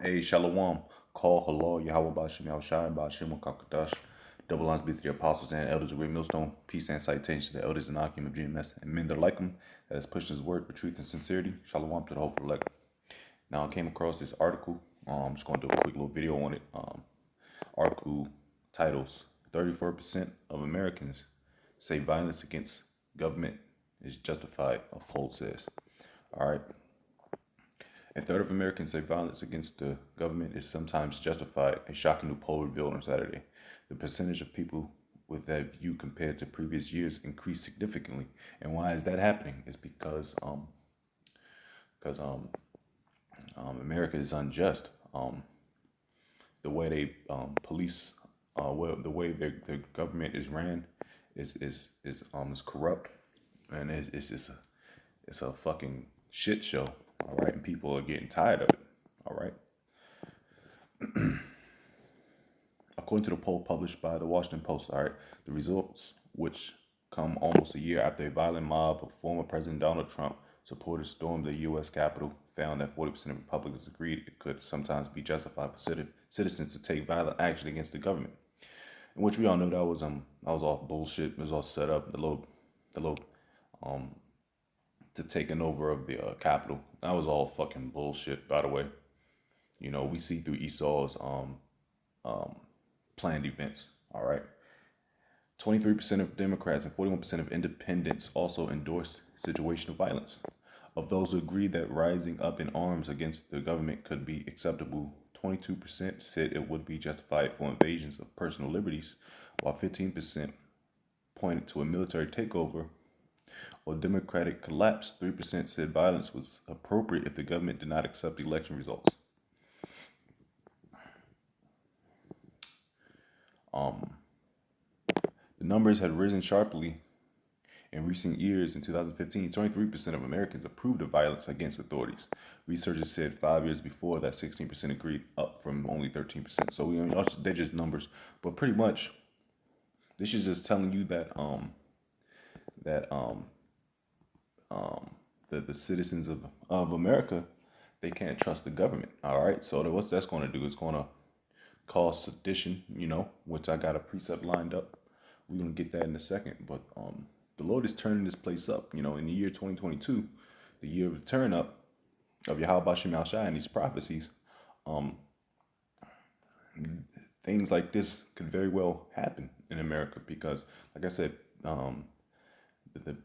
Hey, Shalom. Call Halal Yahweh Bashim Yahushai Bashim Kakadash. Double lines be to the apostles and elders of Great Millstone. Peace and citation to the elders and Akim of GMS and men that like him, that has pushed his word with truth and sincerity. Shalom to the hopeful elect. Now I came across this article. I'm just going to do a quick little video on it. Article titles 34% of Americans say violence against government is justified, a poll says. All right. A third of Americans say violence against the government is sometimes justified, a shocking new poll revealed on Saturday. The percentage of people with that view compared to previous years increased significantly. And why is that happening? It's because America is unjust. The way they police, the way the government is ran, is corrupt, and it's a fucking shit show. All right, and people are getting tired of it. All right. According to the poll published by the Washington Post, all right, the results, which come almost a year after a violent mob of former President Donald Trump supporters stormed the U.S. Capitol, found that 40% of Republicans agreed it could sometimes be justified for citizens to take violent action against the government. In which we all knew that was all bullshit. It was all set up. The little um to taking over of the Capitol. That was all fucking bullshit. By the way, you know we see through Esau's um planned events. All right. 23% of Democrats and 41% of independents also endorsed situational violence. Of those who agreed that rising up in arms against the government could be acceptable, 22% said it would be justified for invasions of personal liberties, while 15% pointed to a military takeover or democratic collapse. 3% said violence was appropriate if the government did not accept election results. Um, the numbers had risen sharply in recent years. In 2015, 23% of Americans approved of violence against authorities. Researchers said 5 years before that 16% agreed, up from only 13%. So they're just numbers, but pretty much this is just telling you that the citizens of America, they can't trust the government. All right, so what's that's going to do? It's going to cause sedition, which I got a precept lined up. We're gonna get that in a second, but the Lord is turning this place up. In the year 2022, the year of the turn up of Yahweh Bashim Shai and these prophecies, um, things like this could very well happen in America because, like I said, the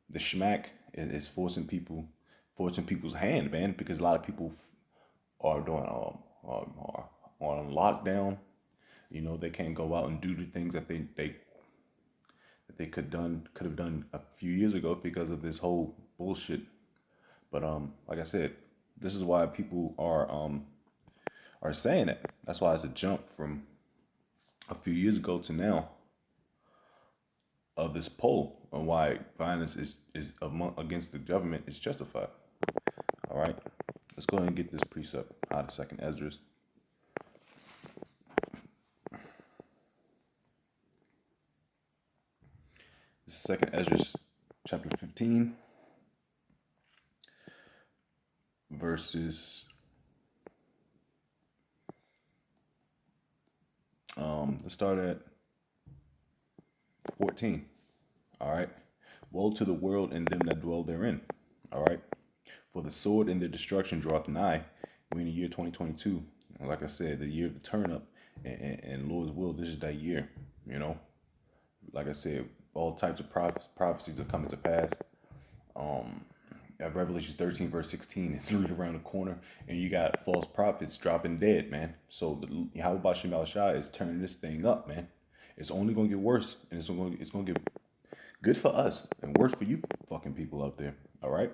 the schmack is forcing people's hand, man. Because a lot of people are doing are on lockdown. They can't go out and do the things that they could have done a few years ago because of this whole bullshit. But like I said, this is why people are saying it. That's why it's a jump from a few years ago to now of this poll on why violence against the government is justified. All right, let's go ahead and get this precept out of Second Esdras. This is Second Esdras, chapter 15, verses. Let's start at 14. All right. Woe to the world and them that dwell therein. All right. For the sword and their destruction draweth nigh. We're in the year 2022. Like I said, the year of the turn up, and Lord's will, this is that year. Like I said, all types of prophecies are coming to pass. Revelation 13 verse 16 is right around the corner, and you got false prophets dropping dead, man. So the Yahweh Bashim Shai is turning this thing up, man. It's only gonna get worse, and it's gonna get good for us and worse for you fucking people out there. All right.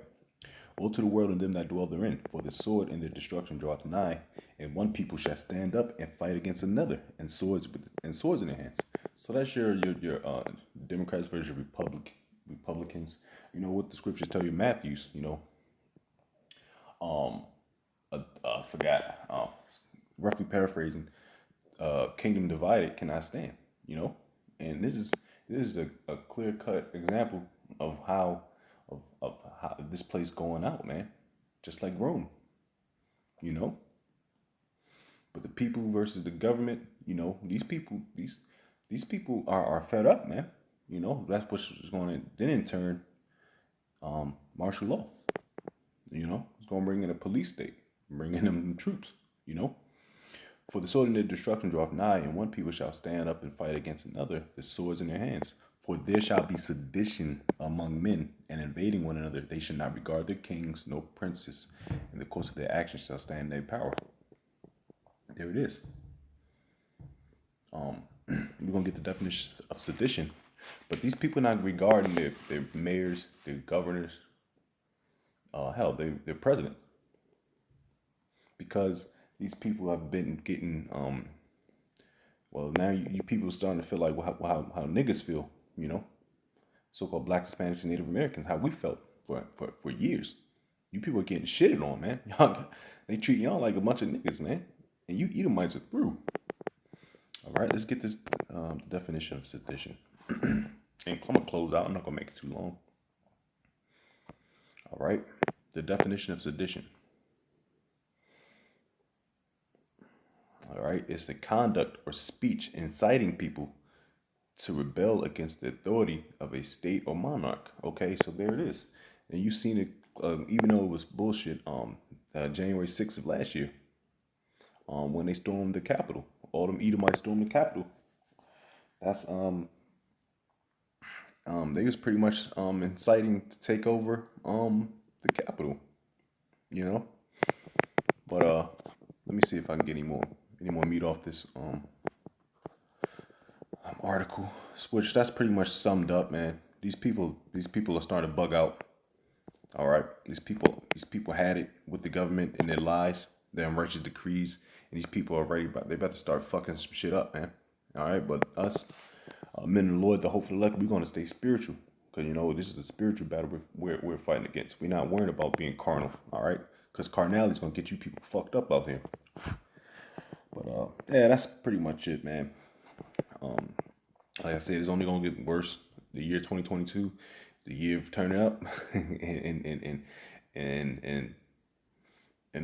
Woe to the world and them that dwell therein, for the sword and their destruction draweth nigh, and one people shall stand up and fight against another, and swords in their hands. So that's your Democrats versus Republicans. You know what the scriptures tell you, Matthews. I forgot. Roughly paraphrasing, kingdom divided cannot stand. And this is a clear cut example of how this place going out, man. Just like Rome, you know. But the people versus the government, these people are fed up, man. That's what's going to then in turn martial law. It's going to bring in a police state, bring in them troops. You know, for the sword and their destruction draweth nigh, and one people shall stand up and fight against another, the swords in their hands. For there shall be sedition among men, and invading one another. They shall not regard their kings, nor princes. In the course of their actions shall stand their power. There it is. We're gonna get the definition of sedition, but these people not regarding their mayors, their governors, their president, because these people have been getting well, now you people are starting to feel like how niggas feel, so-called blacks, Hispanics, and Native Americans, how we felt for years. You people are getting shitted on, man. They treat y'all like a bunch of niggas, man, and you Edomites are through. All right, let's get this definition of sedition. And I'm gonna close out. I'm not gonna make it too long. All right, the definition of sedition. All right, it's the conduct or speech inciting people to rebel against the authority of a state or monarch. Okay, so there it is. And you've seen it, even though it was bullshit, January 6th of last year, when they stormed the Capitol. All them Edomites stormed the Capitol. That's they was pretty much inciting to take over the Capitol, But let me see if I can get any more meat off this article, which that's pretty much summed up, man. These people are starting to bug out. All right, these people had it with the government and their lies, their unrighteous decrees, and these people are ready. They about to start fucking some shit up, man. All right, but us, men of the Lord, the hope for the elect, we're gonna stay spiritual, because this is a spiritual battle we're fighting against. We're not worried about being carnal. All right, because carnality is gonna get you people fucked up out here. But yeah, that's pretty much it, man. Like I said, it's only gonna get worse. The year 2022, the year of turning up, and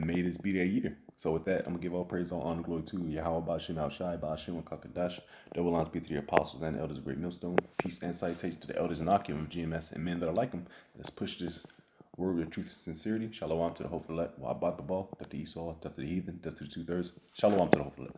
may this be their year. So with that, I'm gonna give all praise, all honor, glory to Yahweh, Bashim, Al-Shai, Bashim, Kakadash. Double lines be to the apostles and the elders of Great Millstone. Peace and salutation to the elders and Akim of GMS and men that are like them. Let's push this word with truth and sincerity. Shalom to the hopeful elect. Wabat the ball, to the Esau, to the heathen, to the 2/3. Shalom to the hopeful elect.